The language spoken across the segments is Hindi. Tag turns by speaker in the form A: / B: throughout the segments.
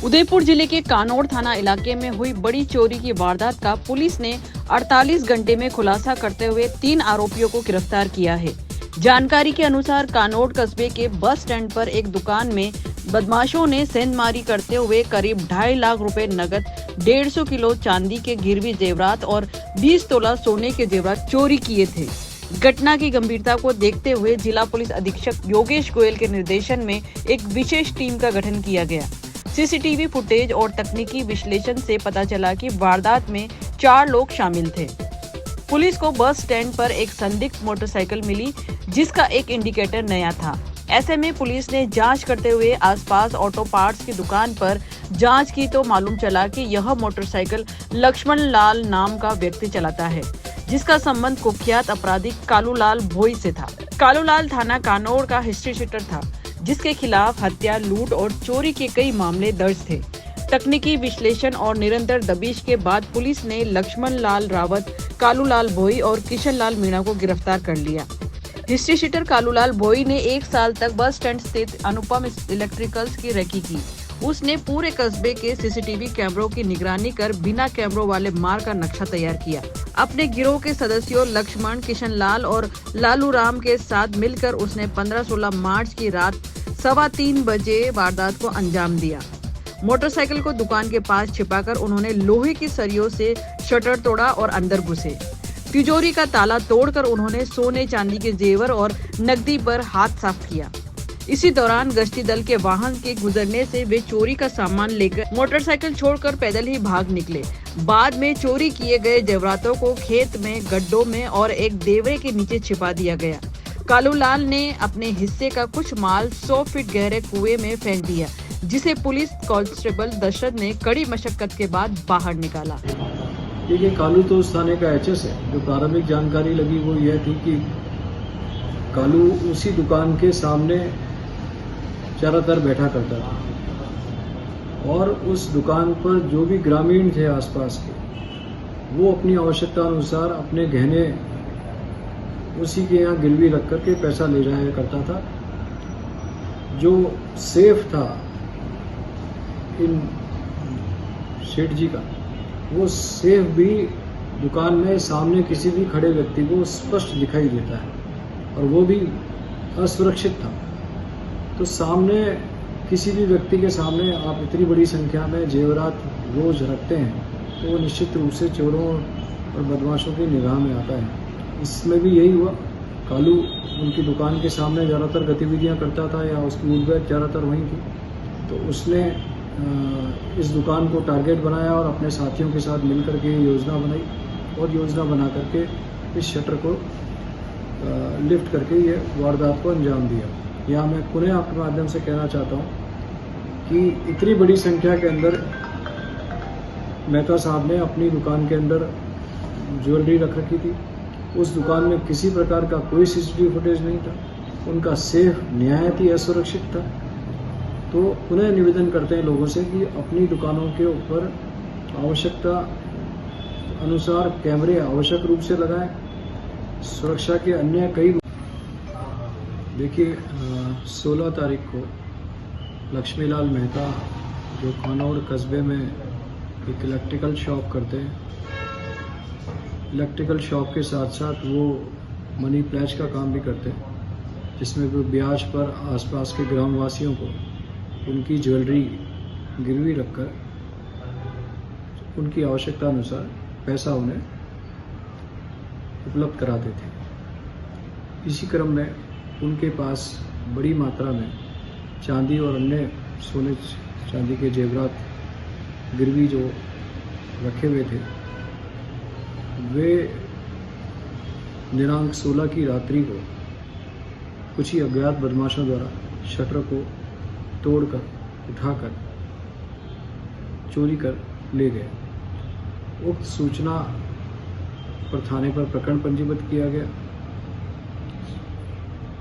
A: उदयपुर जिले के कानौड़ थाना इलाके में हुई बड़ी चोरी की वारदात का पुलिस ने 48 घंटे में खुलासा करते हुए 3 आरोपियों को गिरफ्तार किया है। जानकारी के अनुसार कानौड़ कस्बे के बस स्टैंड पर एक दुकान में बदमाशों ने सेंधमारी करते हुए करीब 2.5 लाख रुपए नकद, 150 किलो चांदी के गिरवी जेवरात और 20 तोला सोने के जेवरात चोरी किए थे। घटना की गंभीरता को देखते हुए जिला पुलिस अधीक्षक योगेश गोयल के निर्देशन में एक विशेष टीम का गठन किया गया। सीसीटीवी फुटेज और तकनीकी विश्लेषण से पता चला कि वारदात में 4 लोग शामिल थे। पुलिस को बस स्टैंड पर एक संदिग्ध मोटरसाइकिल मिली, जिसका एक इंडिकेटर नया था। ऐसे में पुलिस ने जांच करते हुए आसपास ऑटो पार्ट्स की दुकान पर जांच की तो मालूम चला कि यह मोटरसाइकिल लक्ष्मण लाल नाम का व्यक्ति चलाता है, जिसका संबंध कुख्यात अपराधी कालूलाल भोई से था। कालूलाल थाना कानौड़ का हिस्ट्री शीटर था, जिसके खिलाफ हत्या, लूट और चोरी के कई मामले दर्ज थे। तकनीकी विश्लेषण और निरंतर दबिश के बाद पुलिस ने लक्ष्मण लाल रावत, कालूलाल भोई और किशन लाल मीणा को गिरफ्तार कर लिया। हिस्ट्री शीटर कालूलाल भोई ने 1 साल तक बस स्टैंड स्थित अनुपम इलेक्ट्रिकल्स की रेकी की। उसने पूरे कस्बे के सीसीटीवी कैमरों की निगरानी कर बिना कैमरों वाले मार्ग का नक्शा तैयार किया। अपने गिरोह के सदस्यों लक्ष्मण, किशन लाल और लालू राम के साथ मिलकर उसने 15-16 मार्च की रात 3:15 बजे वारदात को अंजाम दिया। मोटरसाइकिल को दुकान के पास छिपाकर उन्होंने लोहे की सरियों से शटर तोड़ा और अंदर घुसे। तिजोरी का ताला तोड़कर उन्होंने सोने चांदी के जेवर और नकदी पर हाथ साफ किया। इसी दौरान गश्ती दल के वाहन के गुजरने से वे चोरी का सामान लेकर मोटरसाइकिल छोड़कर पैदल ही भाग निकले। बाद में चोरी किए गए जेवरातों को खेत में, गड्ढों में और एक देवरे के नीचे छिपा दिया गया। कालूलाल ने अपने हिस्से का कुछ माल 100 फीट गहरे कुएं में फेंक दिया, जिसे पुलिस कांस्टेबल दशरथ ने कड़ी मशक्कत के बाद बाहर निकाला।
B: देखिए, कालू तो उस थाने का एचएस है। जो प्रारंभिक जानकारी लगी वो यह थी कि कालू उसी दुकान के सामने ज्यादातर बैठा करता था और उस दुकान पर जो भी ग्रामीण थे आसपास के, वो अपनी आवश्यकता अनुसार अपने गहने उसी के यहाँ गिरवी रख करके पैसा ले जाया करता था। जो सेफ था इन सेठ जी का, वो सेफ भी दुकान में सामने किसी भी खड़े व्यक्ति को स्पष्ट दिखाई देता है और वो भी असुरक्षित था। तो सामने किसी भी व्यक्ति के सामने आप इतनी बड़ी संख्या में जेवरात रोज रखते हैं तो वो निश्चित रूप से चोरों और बदमाशों की निगाह में आता है। इसमें भी यही हुआ। कालू उनकी दुकान के सामने ज़्यादातर गतिविधियां करता था या उसकी उड़बैठ ज़्यादातर वहीं थी। तो उसने इस दुकान को टारगेट बनाया और अपने साथियों के साथ मिलकर के योजना बनाई और योजना बना करके इस शटर को लिफ्ट करके ये वारदात को अंजाम दिया। यहाँ मैं पुनः आपके माध्यम से कहना चाहता हूँ कि इतनी बड़ी संख्या के अंदर मेहता साहब ने अपनी दुकान के अंदर ज्वेलरी रख रखी थी। उस दुकान में किसी प्रकार का कोई सीसीटीवी फुटेज नहीं था। उनका सेफ निहायत ही असुरक्षित था। तो पुनः निवेदन करते हैं लोगों से कि अपनी दुकानों के ऊपर आवश्यकता अनुसार कैमरे आवश्यक रूप से लगाएं। सुरक्षा के अन्य कई देखिए, 16 तारीख को लक्ष्मीलाल मेहता, जो कानौड़ कस्बे में एक इलेक्ट्रिकल शॉप करते हैं, इलेक्ट्रिकल शॉप के साथ साथ वो मनी प्लेज का काम भी करते हैं, जिसमें वो ब्याज पर आसपास के ग्रामवासियों को उनकी ज्वेलरी गिरवी रखकर उनकी आवश्यकता अनुसार पैसा उन्हें उपलब्ध कराते थे। इसी क्रम में उनके पास बड़ी मात्रा में चांदी और अन्य सोने चांदी के जेवरात गिरवी जो रखे हुए थे, वे दिनांक 16 की रात्रि को कुछ ही अज्ञात बदमाशों द्वारा शटर को तोड़कर, उठाकर चोरी कर ले गए। उक्त सूचना पर थाने पर प्रकरण पंजीबद्ध किया गया।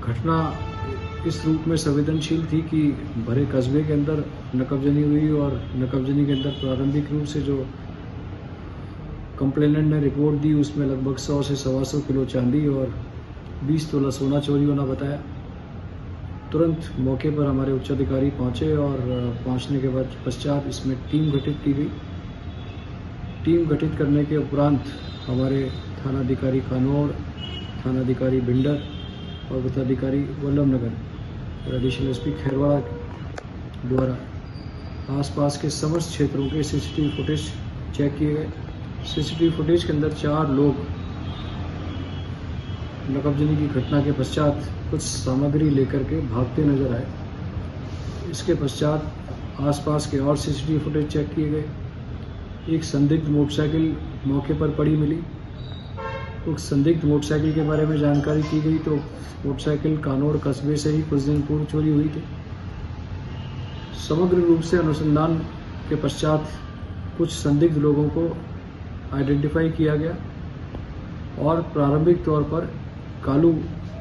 B: घटना इस रूप में संवेदनशील थी कि भरे कस्बे के अंदर नकबजनी हुई और नकबजनी के अंदर प्रारंभिक रूप से जो कंप्लेनेंट ने रिपोर्ट दी उसमें लगभग 100 से 125 किलो चांदी और 20 तोला सोना चोरी होना बताया। तुरंत मौके पर हमारे उच्च अधिकारी पहुँचे और पहुँचने के पश्चात इसमें टीम गठित की गई। टीम गठित करने के उपरांत हमारे थानाधिकारी कानौड़, थानाधिकारी भिंडर और वृत्ताधिकारी वल्लभनगर और एडिशनल एसपी खैरवाड़ा द्वारा आसपास के समस्त क्षेत्रों के सीसीटीवी फुटेज चेक किए गए। सीसीटीवी फुटेज के अंदर 4 लोग नकबजनी की घटना के पश्चात कुछ सामग्री लेकर के भागते नजर आए। इसके पश्चात आसपास के और सीसीटीवी फुटेज चेक किए गए। एक संदिग्ध मोटरसाइकिल मौके पर पड़ी मिली। उस संदिग्ध मोटरसाइकिल के बारे में जानकारी की गई तो मोटरसाइकिल कानौड़ कस्बे से ही कुछ दिन पूर्व चोरी हुई थी। समग्र रूप से अनुसंधान के पश्चात कुछ संदिग्ध लोगों को आइडेंटिफाई किया गया और प्रारंभिक तौर पर कालू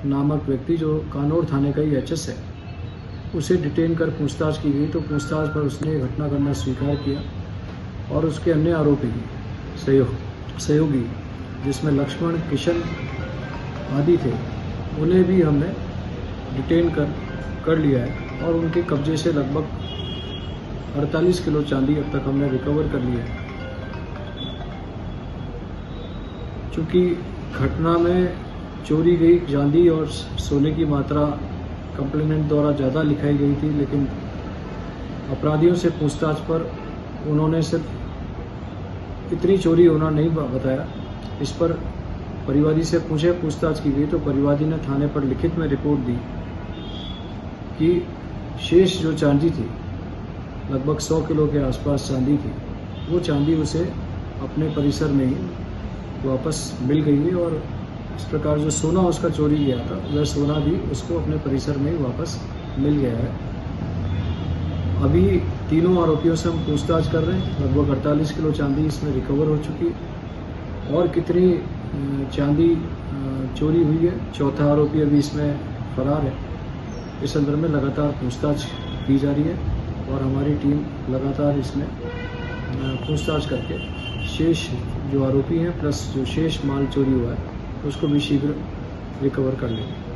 B: नामक व्यक्ति जो कानौड़ थाने का ही एचएस है, उसे डिटेन कर पूछताछ की गई तो पूछताछ पर उसने घटना करना स्वीकार किया और उसके अन्य आरोपी सहयोगी जिसमें लक्ष्मण, किशन आदि थे, उन्हें भी हमने डिटेन कर लिया है और उनके कब्जे से लगभग 48 किलो चांदी अब तक हमने रिकवर कर लिया है। चूँकि घटना में चोरी गई चांदी और सोने की मात्रा कंप्लेनेंट द्वारा ज़्यादा लिखाई गई थी, लेकिन अपराधियों से पूछताछ पर उन्होंने सिर्फ इतनी चोरी होना नहीं बताया। इस पर परिवादी से पूछताछ की गई तो परिवादी ने थाने पर लिखित में रिपोर्ट दी कि शेष जो चांदी थी, लगभग 100 किलो के आसपास चांदी थी, वो चांदी उसे अपने परिसर में ही वापस मिल गई है और इस प्रकार जो सोना उसका चोरी गया था वह सोना भी उसको अपने परिसर में ही वापस मिल गया है। अभी तीनों आरोपियों से हम पूछताछ कर रहे हैं। लगभग 48 किलो चांदी इसमें रिकवर हो चुकी है और कितनी चांदी चोरी हुई है, चौथा आरोपी अभी इसमें फरार है। इस संदर्भ में लगातार पूछताछ की जा रही है और हमारी टीम लगातार इसमें पूछताछ करके शेष जो आरोपी हैं प्लस जो शेष माल चोरी हुआ है उसको भी शीघ्र रिकवर कर लेंगे।